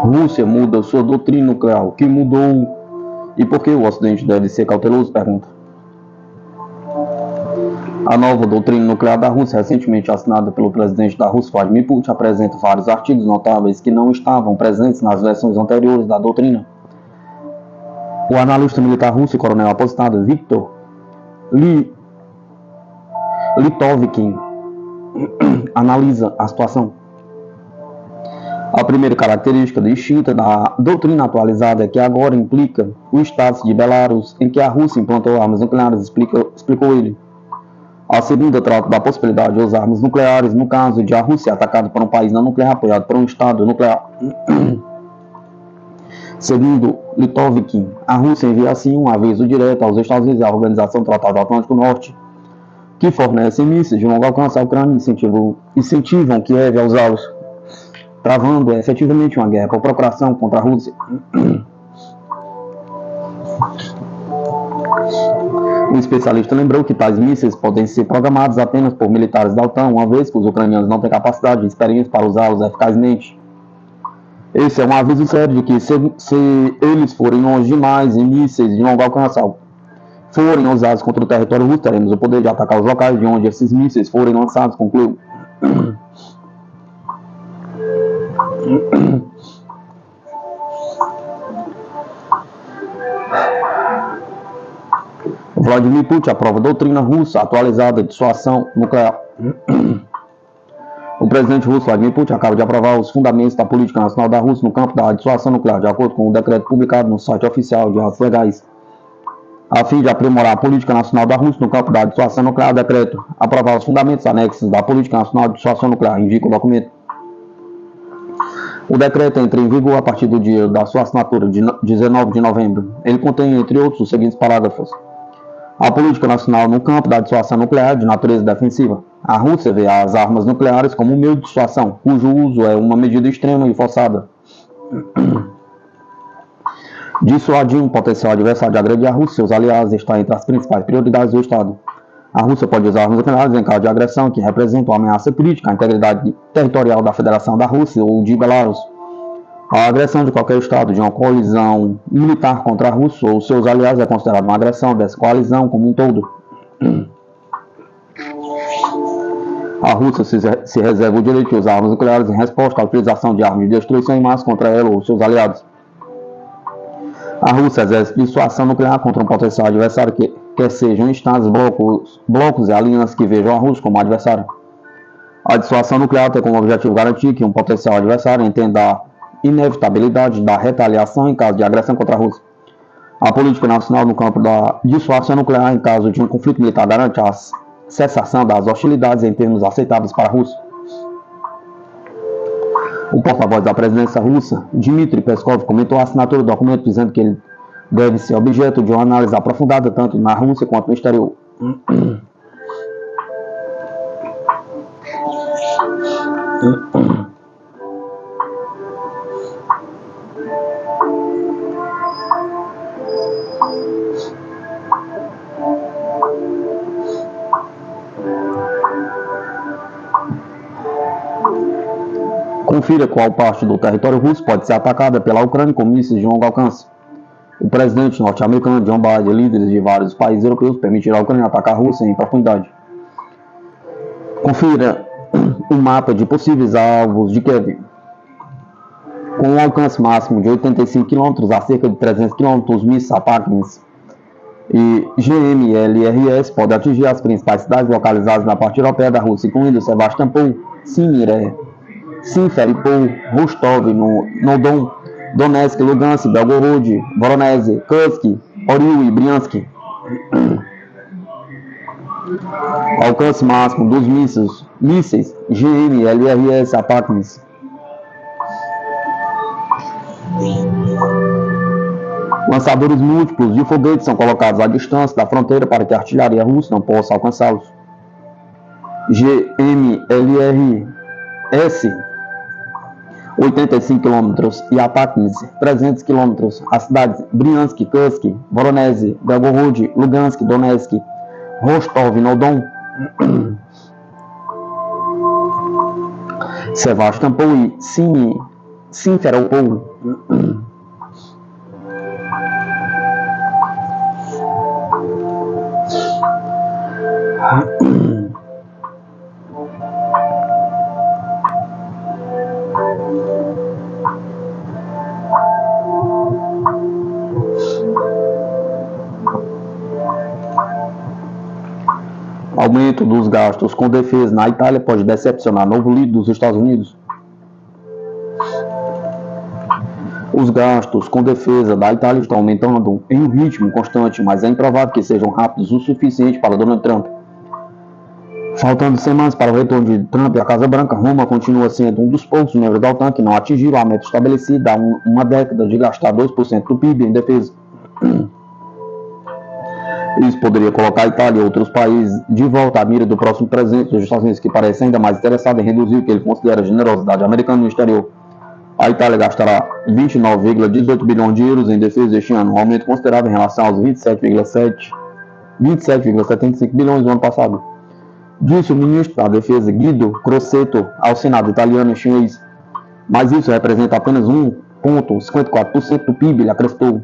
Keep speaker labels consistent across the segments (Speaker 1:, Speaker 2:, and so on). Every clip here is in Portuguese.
Speaker 1: Rússia muda sua doutrina nuclear. O que mudou e por que o Ocidente deve ser cauteloso? Pergunta. A nova doutrina nuclear da Rússia, recentemente assinada pelo presidente da Rússia, Vladimir Putin, apresenta vários artigos notáveis que não estavam presentes nas versões anteriores da doutrina. O analista militar russo e coronel aposentado Viktor Litovkin analisa a situação. A primeira característica distinta da doutrina atualizada é que agora implica o status de Belarus, em que a Rússia implantou armas nucleares, explicou ele. A segunda trata da possibilidade de usar armas nucleares no caso de a Rússia atacada por um país não nuclear apoiado por um Estado nuclear. Segundo Litovkin, a Rússia envia assim um aviso direto aos Estados Unidos e à Organização do Tratado Atlântico Norte, que fornecem mísseis de longo alcance à Ucrânia e incentivam Kiev a usá-los, travando efetivamente uma guerra por procuração contra a Rússia. O especialista lembrou que tais mísseis podem ser programados apenas por militares da OTAN, uma vez que os ucranianos não têm capacidade e experiência para usá-los eficazmente. Esse é um aviso sério de que se eles forem longe demais e mísseis de longo alcance forem usados contra o território russo, teremos o poder de atacar os locais de onde esses mísseis forem lançados, concluiu. Vladimir Putin aprova a doutrina russa atualizada de dissuasão nuclear. O presidente russo Vladimir Putin acaba de aprovar os fundamentos da política nacional da Rússia no campo da dissuasão nuclear, de acordo com o decreto publicado no site oficial de armas legais. A fim de aprimorar a política nacional da Rússia no campo da dissuasão nuclear, o decreto aprovar os fundamentos anexos da política nacional de dissuasão nuclear, indica o documento. O decreto entra em vigor a partir do dia da sua assinatura, de 19 de novembro. Ele contém, entre outros, os seguintes parágrafos. A política nacional no campo da dissuasão nuclear de natureza defensiva. A Rússia vê as armas nucleares como um meio de dissuasão, cujo uso é uma medida extrema e forçada. Dissuadir um potencial adversário de agredir a Rússia e seus aliados está entre as principais prioridades do Estado. A Rússia pode usar armas nucleares em caso de agressão que representam uma ameaça crítica à integridade territorial da Federação da Rússia ou de Belarus. A agressão de qualquer Estado de uma coalizão militar contra a Rússia ou seus aliados é considerada uma agressão dessa coalizão como um todo. A Rússia se reserva o direito de usar armas nucleares em resposta à utilização de armas de destruição em massa contra ela ou seus aliados. A Rússia exerce dissuasão nuclear contra um potencial adversário que quer sejam estados, blocos e alianças que vejam a Rússia como adversário. A dissuasão nuclear tem como objetivo garantir que um potencial adversário entenda a inevitabilidade da retaliação em caso de agressão contra a Rússia. A política nacional no campo da dissuasão nuclear em caso de um conflito militar garante a cessação das hostilidades em termos aceitáveis para a Rússia. O porta-voz da presidência russa, Dmitry Peskov, comentou a assinatura do documento dizendo que ele deve ser objeto de uma análise aprofundada tanto na Rússia quanto no exterior. Confira qual parte do território russo pode ser atacada pela Ucrânia com mísseis de longo alcance. O presidente norte-americano John Biden e líderes de vários países europeus permitiram a Ucrânia atacar a Rússia em profundidade. Confira o mapa de possíveis alvos de Kiev. Com um alcance máximo de 85 km a cerca de 300 km, os mísseis ATACMS e GMLRS podem atingir as principais cidades localizadas na parte europeia da Rússia, incluindo Sevastopol, Simferopol, Rostov no Don, Donetsk, Lugansk, Belgorod, Voronezh, Kursk, Oriol e Bryansk. Alcance máximo dos mísseis GMLRS ATACMS. Lançadores múltiplos de foguetes são colocados à distância da fronteira para que a artilharia russa não possa alcançá-los. GMLRS 85 km e ATACMS 300 km. As cidades Bryansk, Kursk, Voronezh, Belgorod, Lugansk, Donetsk, Rostov-on-Don, Sevastopol e Simferopol. Aumento dos gastos com defesa na Itália pode decepcionar novo líder dos Estados Unidos. Os gastos com defesa da Itália estão aumentando em um ritmo constante, mas é improvável que sejam rápidos o suficiente para Donald Trump. Faltando semanas para o retorno de Trump à Casa Branca, Roma continua sendo um dos poucos membros da OTAN que não atingiram a meta estabelecida há uma década de gastar 2% do PIB em defesa. Isso poderia colocar a Itália e outros países de volta à mira do próximo presidente dos Estados Unidos, que parece ainda mais interessado em reduzir o que ele considera a generosidade americana no exterior. A Itália gastará 29,18 bilhões de euros em defesa este ano, um aumento considerável em relação aos 27,75 bilhões do ano passado. Disse o ministro da Defesa Guido Crosetto ao Senado italiano este mês. Mas isso representa apenas 1,54% do PIB, ele acrescentou.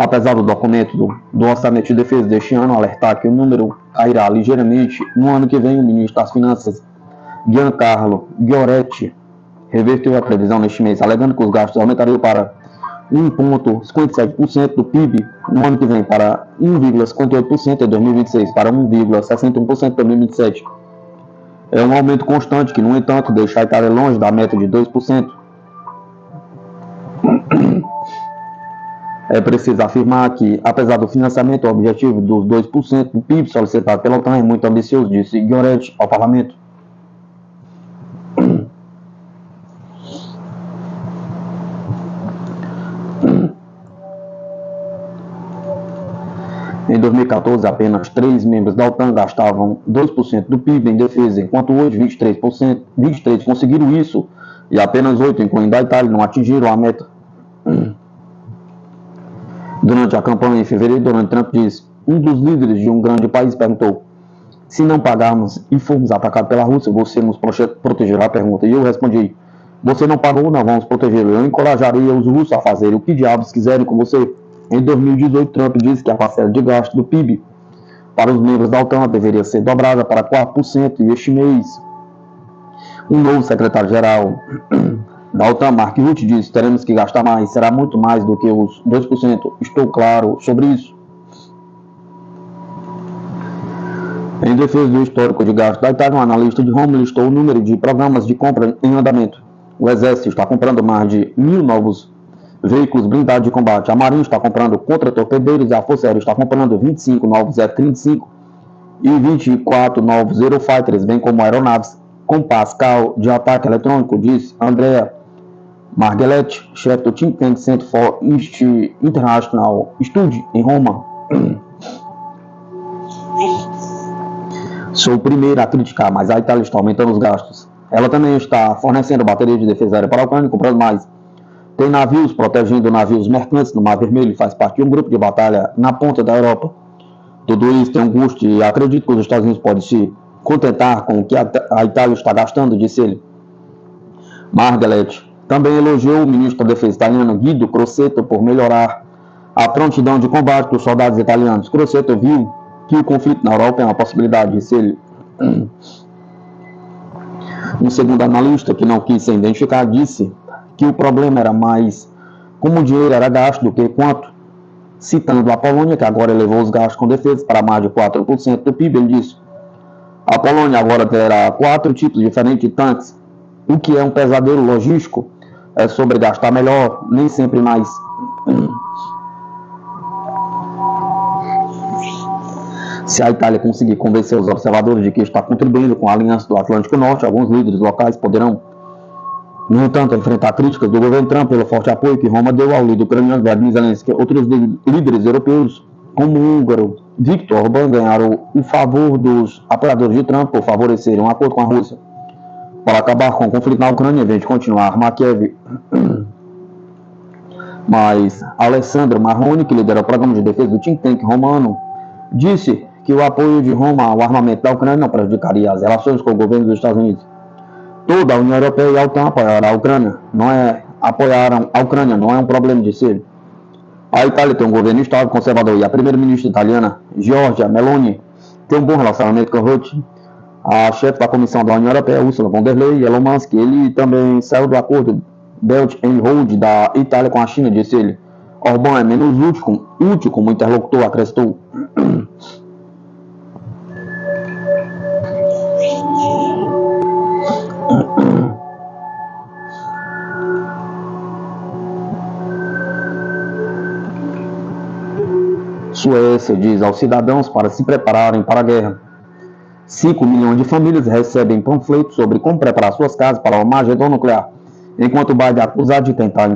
Speaker 1: Apesar do documento do orçamento de defesa deste ano alertar que o número cairá ligeiramente, no ano que vem o ministro das Finanças, Giancarlo Giorgetti, reverteu a previsão neste mês, alegando que os gastos aumentariam para 1,57% do PIB no ano que vem, para 1,58% em 2026, para 1,61% em 2027. É um aumento constante que, no entanto, deixa a Itália longe da meta de 2%. É preciso afirmar que, apesar do financiamento objetivo dos 2% do PIB solicitado pela OTAN é muito ambicioso, disse Giorgetti ao parlamento. Em 2014, apenas 3 membros da OTAN gastavam 2% do PIB em defesa, enquanto hoje 23 conseguiram isso e apenas 8, incluindo a Itália, não atingiram a meta. Durante a campanha em fevereiro, Donald Trump disse: um dos líderes de um grande país perguntou: se não pagarmos e formos atacados pela Rússia, você nos protegerá? Pergunta. E eu respondi: você não pagou, não vamos protegê-lo. Eu encorajaria os russos a fazerem o que diabos quiserem com você. Em 2018, Trump disse que a parcela de gasto do PIB para os membros da OTAN deveria ser dobrada para 4%, e este mês o novo secretário-geral da OTAN, Mark Rutte, disse: teremos que gastar mais, será muito mais do que os 2%. Estou claro sobre isso. Em defesa do histórico de gasto da Itália, um analista de Roma listou o número de programas de compra em andamento. O Exército está comprando mais de 1.000 novos veículos blindados de combate. A Marinha está comprando contra-torpedeiros e a Força Aérea está comprando 25 novos F-35 e 24 novos Eurofighters, bem como aeronaves com Pascal de ataque eletrônico, disse Andrea Marghelletti, chefe do Think Tank Center for International Study em Roma. Sou o primeiro a criticar, mas a Itália está aumentando os gastos. Ela também está fornecendo baterias de defesa aérea para a Ucrânia e comprando mais. Tem navios protegendo navios mercantes no Mar Vermelho e faz parte de um grupo de batalha na ponta da Europa. Tudo isso tem um custo e acredito que os Estados Unidos podem se contentar com o que a Itália está gastando, disse ele. Marghelletti também elogiou o ministro da Defesa italiano Guido Crosetto por melhorar a prontidão de combate dos soldados italianos. Crosetto viu que o conflito na Europa é uma possibilidade, disse ele. Um segundo analista, que não quis ser identificado, disse que o problema era mais como o dinheiro era gasto do que quanto. Citando a Polônia, que agora elevou os gastos com defesa para mais de 4% do PIB, ele disse: a Polônia agora terá 4 tipos diferentes de tanques o que é um pesadelo logístico, é sobre gastar melhor, nem sempre mais. Se a Itália conseguir convencer os observadores de que está contribuindo com a Aliança do Atlântico Norte, alguns líderes locais poderão, no entanto, enfrentar críticas do governo Trump pelo forte apoio que Roma deu ao líder ucraniano Vladimir Zelensky. Outros líderes europeus, como o húngaro Viktor Orbán, ganharam o favor dos apoiadores de Trump por favorecerem um acordo com a Rússia para acabar com o conflito na Ucrânia, em vez de continuar a armar Kiev. Mas Alessandro Marrone, que lidera o programa de defesa do think tank romano, disse que o apoio de Roma ao armamento da Ucrânia não prejudicaria as relações com o governo dos Estados Unidos. Toda a União Europeia e a OTAN apoiaram a Ucrânia. Apoiaram a Ucrânia, não é um problema de ser. A Itália tem um governo estável, conservador, e a primeira-ministra italiana, Giorgia Meloni, tem um bom relacionamento com Rutte. A chefe da Comissão da União Europeia, Ursula von der Leyen, e Elon Musk, ele também saiu do acordo Belt and Road da Itália com a China, disse ele. Orbán é menos útil como interlocutor, acrescentou. Suécia diz aos cidadãos para se prepararem para a guerra. 5 milhões de famílias recebem panfletos sobre como preparar suas casas para o Armagedon nuclear, enquanto Biden é acusado de tentar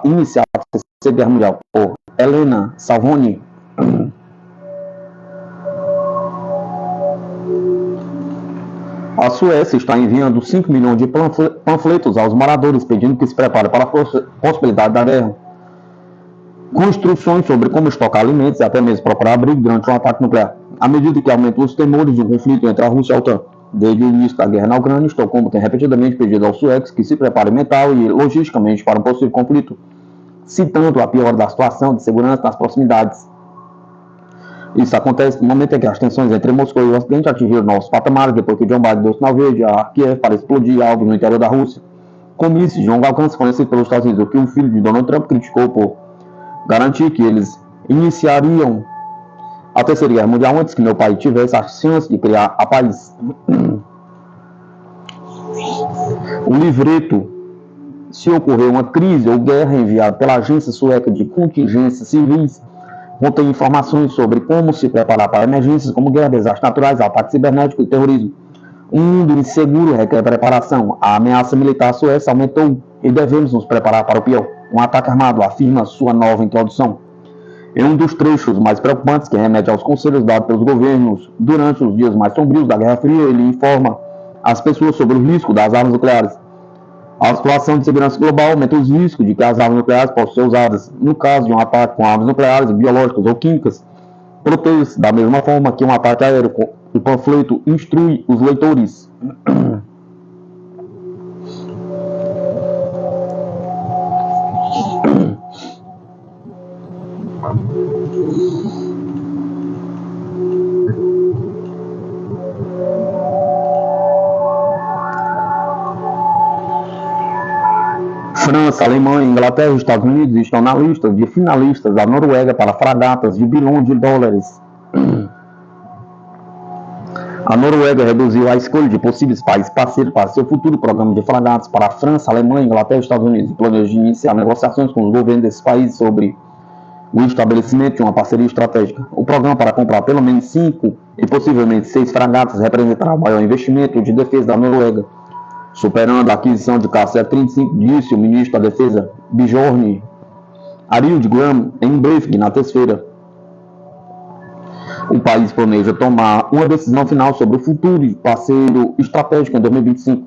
Speaker 1: iniciar a Terceira Guerra Mundial. Por Helena Salvoni. A Suécia está enviando 5 milhões de panfletos aos moradores, pedindo que se preparem para a possibilidade da guerra, com instruções sobre como estocar alimentos e até mesmo procurar abrigo durante um ataque nuclear. À medida que aumentam os temores de um conflito entre a Rússia e a OTAN, desde o início da guerra na Ucrânia, Estocolmo tem repetidamente pedido aos suecos que se preparem mental e logisticamente para um possível conflito, citando a pior da situação de segurança nas proximidades. Isso acontece no momento em que as tensões entre Moscou e o Ocidente atingiram novos patamares depois que John Biden deu sinal verde a Kiev para explodir alvos no interior da Rússia, com mísseis de longo alcance fornecidos pelos Estados Unidos, o que o filho de Donald Trump criticou por garantir que eles iniciariam a Terceira Guerra Mundial antes que meu pai tivesse a chance de criar a paz. O livreto, se ocorrer uma crise ou guerra, enviado pela Agência Sueca de Contingências Civis, contém informações sobre como se preparar para emergências como guerra, desastres naturais, ataques cibernéticos e terrorismo. Um mundo inseguro requer preparação. A ameaça militar sueca aumentou e devemos nos preparar para o pior. Um ataque armado, afirma sua nova introdução. Em um dos trechos mais preocupantes que remete aos conselhos dados pelos governos durante os dias mais sombrios da Guerra Fria, ele informa as pessoas sobre o risco das armas nucleares. A situação de segurança global aumenta os riscos de que as armas nucleares possam ser usadas no caso de um ataque com armas nucleares, biológicas ou químicas. Proteja-se da mesma forma que um ataque aéreo. O panfleto instrui os leitores. França, Alemanha, Inglaterra e Estados Unidos estão na lista de finalistas da Noruega para fragatas de bilhões de dólares. A Noruega reduziu a escolha de possíveis países parceiros para seu futuro programa de fragatas para a França, Alemanha, Inglaterra e Estados Unidos, e planeja iniciar negociações com os governos desses países sobre o estabelecimento de uma parceria estratégica. O programa para comprar pelo menos 5 e possivelmente 6 fragatas representará o maior investimento de defesa da Noruega, superando a aquisição de caça F-35, disse o ministro da Defesa Bjorn Arild Gram em um briefing na terça-feira. O país planeja tomar uma decisão final sobre o futuro parceiro estratégico em 2025.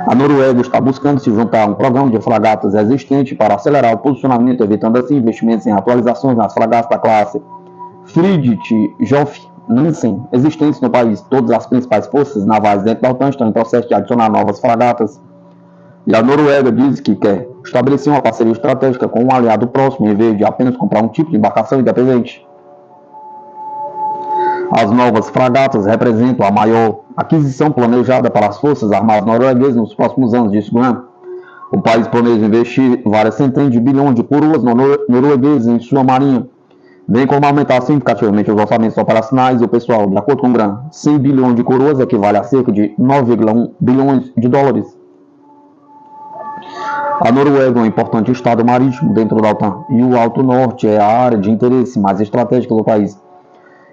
Speaker 1: A Noruega está buscando se juntar a um programa de fragatas existente para acelerar o posicionamento, evitando assim investimentos em atualizações nas fragatas da classe Fridtjof Nansen existentes no país. Todas as principais forças navais dentro da OTAN estão em processo de adicionar novas fragatas. E a Noruega diz que quer estabelecer uma parceria estratégica com um aliado próximo, em vez de apenas comprar um tipo de embarcação independente. As novas fragatas representam a maior aquisição planejada para as forças armadas norueguesas nos próximos anos, disse Graham. O país planeja investir várias centenas de bilhões de coroas norueguesas em sua marinha, bem como aumentar significativamente os orçamentos operacionais do pessoal. De acordo com o GRAN, 100 bilhões de coroas equivale a cerca de 9,1 bilhões de dólares. A Noruega é um importante estado marítimo dentro da OTAN e o Alto Norte é a área de interesse mais estratégica do país.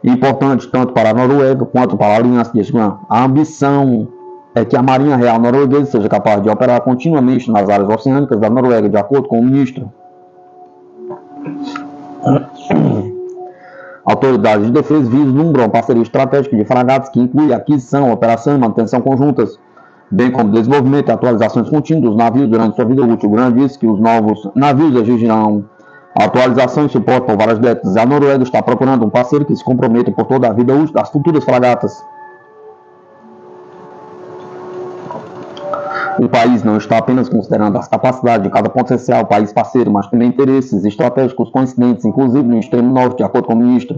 Speaker 1: Importante tanto para a Noruega quanto para a aliança de GRAN. A ambição é que a Marinha Real norueguesa seja capaz de operar continuamente nas áreas oceânicas da Noruega, de acordo com o ministro. Autoridades de defesa vislumbram parceria estratégica de fragatas que inclui aquisição, operação e manutenção conjuntas, bem como desenvolvimento e atualizações contínuas dos navios durante sua vida útil. O GRAN diz que os novos navios exigirão atualização e suporte por várias décadas. A Noruega está procurando um parceiro que se comprometa por toda a vida útil das futuras fragatas. O país não está apenas considerando as capacidades de cada potencial país parceiro, mas também interesses estratégicos coincidentes, inclusive no extremo norte, de acordo com o ministro.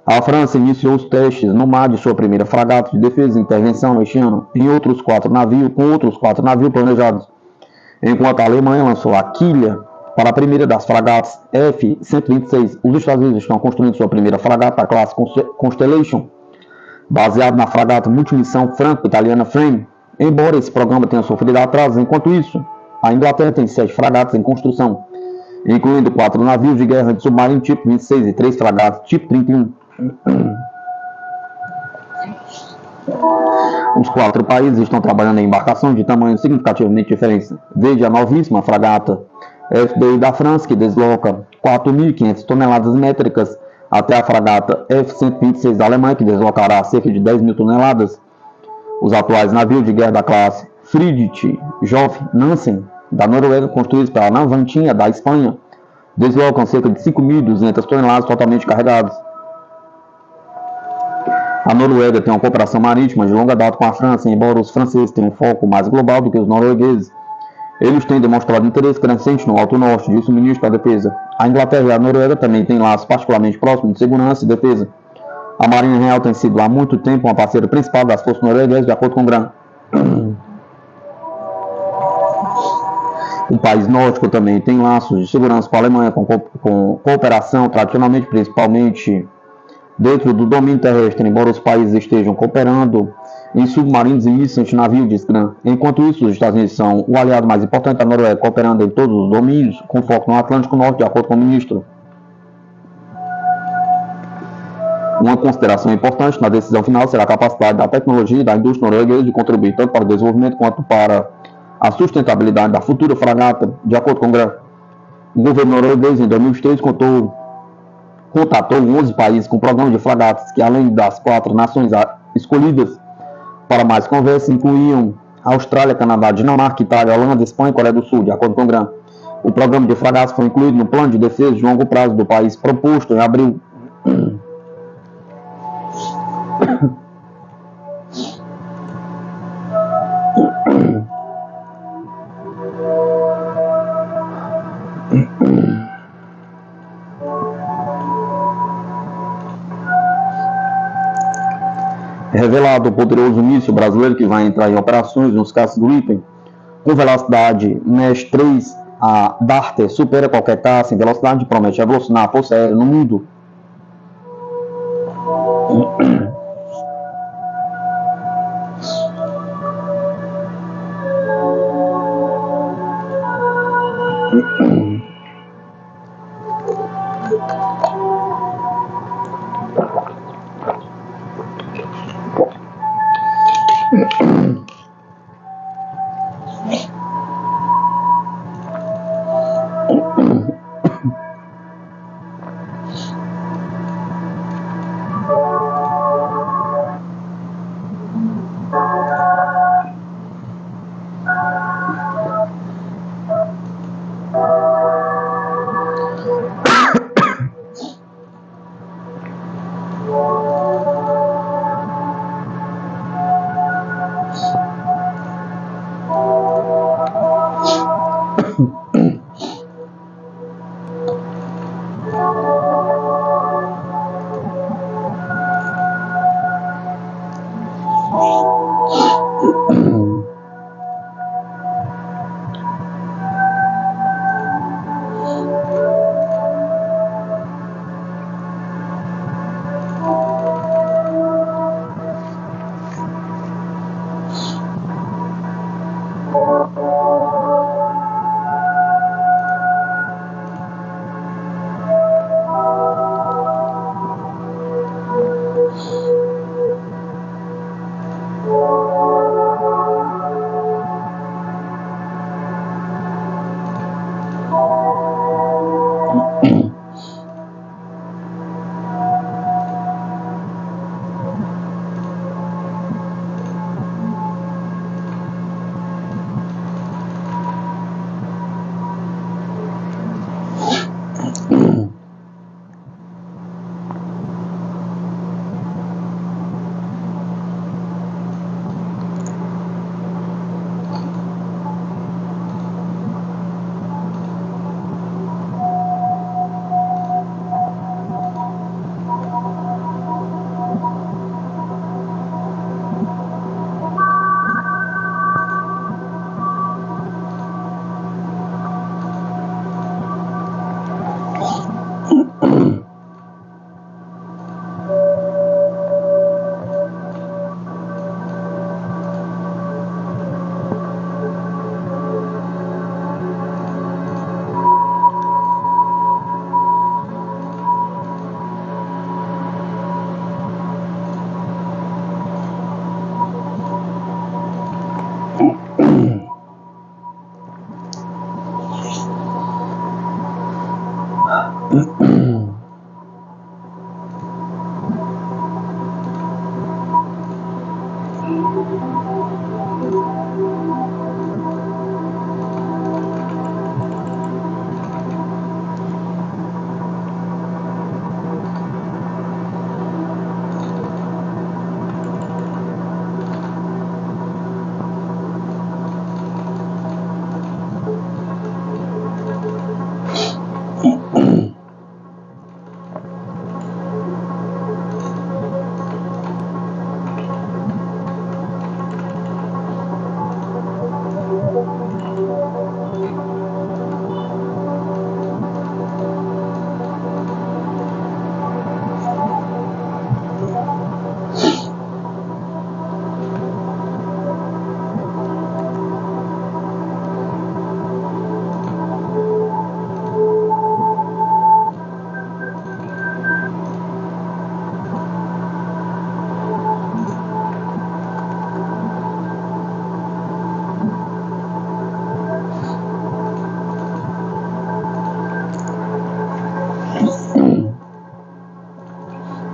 Speaker 1: A França iniciou os testes no mar de sua primeira fragata de defesa e intervenção este ano, com outros 4 navios planejados, enquanto a Alemanha lançou a quilha para a primeira das fragatas F-126. Os Estados Unidos estão construindo sua primeira fragata da classe Constellation, baseado na fragata multimissão franco-italiana Frame. Embora esse programa tenha sofrido atrasos, enquanto isso, a Inglaterra tem 7 fragatas em construção, incluindo 4 navios de guerra de submarino tipo 26 e 3 fragatas tipo 31. Os 4 países estão trabalhando em embarcações de tamanho significativamente diferentes, desde a novíssima fragata FDI da França, que desloca 4.500 toneladas métricas, até a fragata F-126 da Alemanha, que deslocará cerca de 10.000 toneladas. Os atuais navios de guerra da classe Friedrich Joseph Nansen, da Noruega, construídos pela Navantia, da Espanha, deslocam cerca de 5.200 toneladas totalmente carregadas. A Noruega tem uma cooperação marítima de longa data com a França, embora os franceses tenham um foco mais global do que os noruegueses. Eles têm demonstrado interesse crescente no Alto Norte, disse o ministro da Defesa. A Inglaterra e a Noruega também têm laços particularmente próximos de segurança e defesa. A Marinha Real tem sido há muito tempo uma parceira principal das forças norueguesas, de acordo com o GRAN. O país nórdico também tem laços de segurança com a Alemanha, com cooperação tradicionalmente, principalmente dentro do domínio terrestre, embora os países estejam cooperando em submarinos e mísseis antinavio, diz GRAN. Enquanto isso, os Estados Unidos são o aliado mais importante da Noruega, cooperando em todos os domínios, com foco no Atlântico Norte, de acordo com o ministro. Uma consideração importante na decisão final será a capacidade da tecnologia e da indústria norueguesa de contribuir tanto para o desenvolvimento quanto para a sustentabilidade da futura fragata, de acordo com o GRAN. O governo norueguês, em 2003, contatou 11 países com programa de fragatas, que além das 4 nações escolhidas para mais conversas, incluíam Austrália, Canadá, Dinamarca, Itália, Holanda, Espanha e Coreia do Sul, de acordo com o GRAN. O programa de fragatas foi incluído no plano de defesa de longo prazo do país proposto em abril. Revelado o poderoso míssil brasileiro que vai entrar em operações nos caças do Gripen. Com velocidade Mesh 3, a Darter supera qualquer caça em velocidade e promete revolucionar a força aérea no mundo.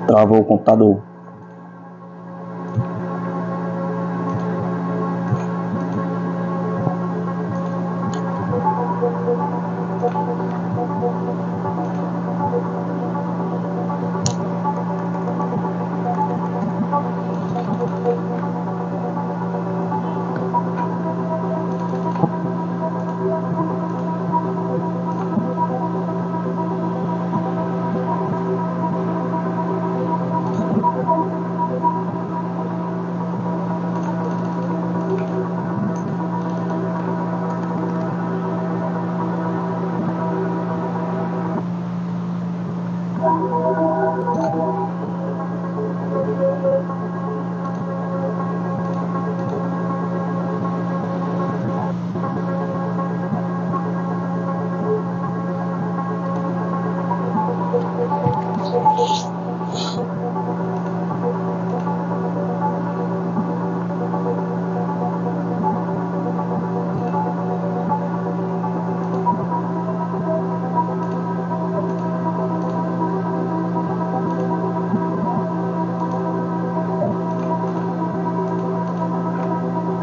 Speaker 1: Travou o computador.